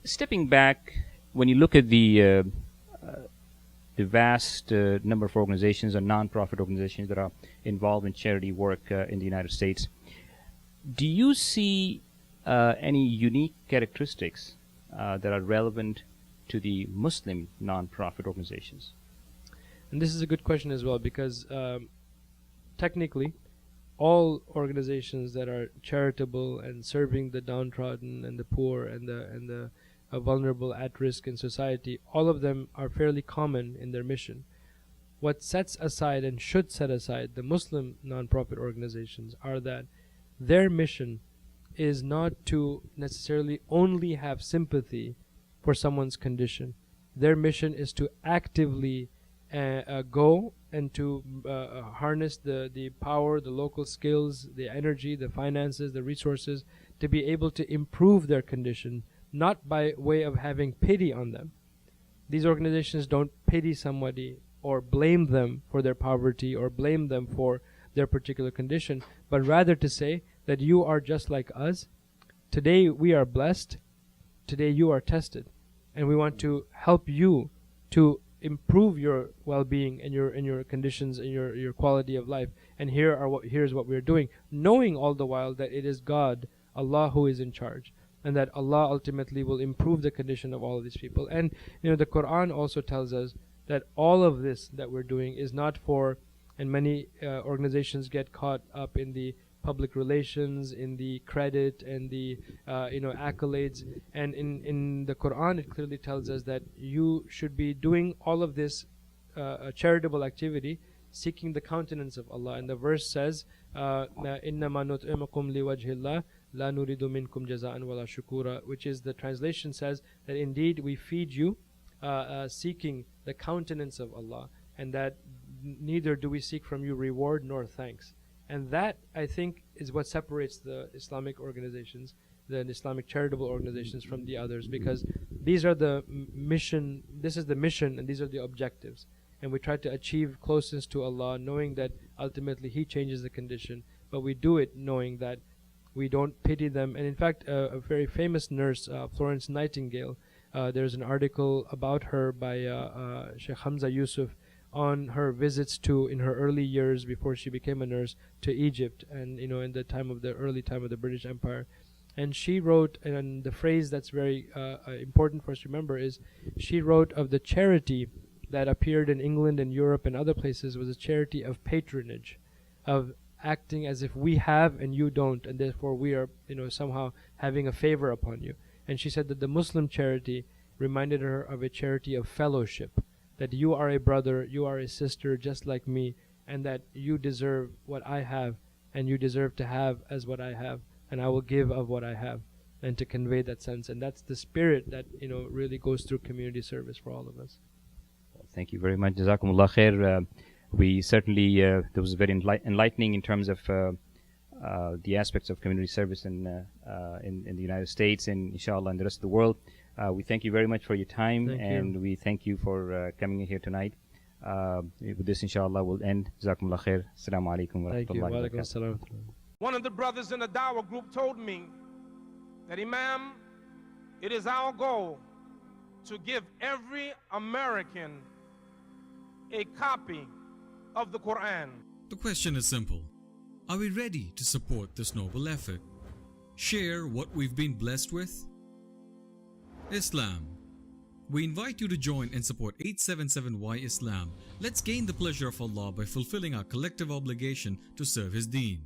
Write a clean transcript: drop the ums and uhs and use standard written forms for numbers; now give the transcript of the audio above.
Stepping back, when you look at the vast number of organizations and non-profit organizations that are involved in charity work in the United States, do you see any unique characteristics that are relevant to the Muslim non-profit organizations? And this is a good question as well, because technically, all organizations that are charitable and serving the downtrodden and the poor and the vulnerable at risk in society, all of them are fairly common in their mission. What sets aside and should set aside the Muslim non-profit organizations are that their mission is not to necessarily only have sympathy for someone's condition. Their mission is to actively go and to harness the power, the local skills, the energy, the finances, the resources to be able to improve their condition, not by way of having pity on them. These organizations don't pity somebody or blame them for their poverty or blame them for their particular condition, but rather to say that you are just like us. Today we are blessed. Today you are tested. And we want to help you to improve your well-being and your conditions and your quality of life. And here's what we're doing, knowing all the while that it is God, Allah, who is in charge, and that Allah ultimately will improve the condition of all of these people. And the Quran also tells us that all of this that we're doing is not for, and many organizations get caught up in the public relations, in the credit and the accolades. And in the Quran it clearly tells us that you should be doing all of this charitable activity seeking the countenance of Allah. And the verse says, إِنَّمَا نُطْعِمُكُمْ لِوَجْهِ اللَّهِ لَا نُرِيدُ مِنْكُمْ جَزَاءً وَلَا شُكُورًا, which is, the translation says that indeed we feed you seeking the countenance of Allah, and that neither do we seek from you reward nor thanks. And that, I think, is what separates the Islamic organizations, the Islamic charitable organizations, from the others, because these are the mission, this is the mission, and these are the objectives. And we try to achieve closeness to Allah, knowing that ultimately He changes the condition, but we do it knowing that we don't pity them. And in fact, a very famous nurse, Florence Nightingale, there's an article about her by Sheikh Hamza Yusuf on her visits in her early years before she became a nurse, to Egypt, and in the early time of the British Empire. And she wrote, and the phrase that's very important for us to remember is, she wrote of the charity that appeared in England and Europe and other places was a charity of patronage, of acting as if we have and you don't, and therefore we are somehow having a favor upon you. And she said that the Muslim charity reminded her of a charity of fellowship, that you are a brother, you are a sister just like me, and that you deserve what I have, and you deserve to have as what I have, and I will give of what I have, and to convey that sense. And that's the spirit that really goes through community service for all of us. Thank you very much. Jazakumullah khair. We certainly, that was very enlightening in terms of the aspects of community service in the United States and inshallah in the rest of the world. We thank you very much for your time, we thank you for coming in here tonight. With this, inshallah, we'll end. Jazakumullah khair. Assalamu alaikum wa rahmatullahi wa barakatuh. One of the brothers in the Dawah group told me that, Imam, it is our goal to give every American a copy of the Quran. The question is simple. Are we ready to support this noble effort? Share what we've been blessed with? Islam. We invite you to join and support 877Y Islam. Let's gain the pleasure of Allah by fulfilling our collective obligation to serve His deen.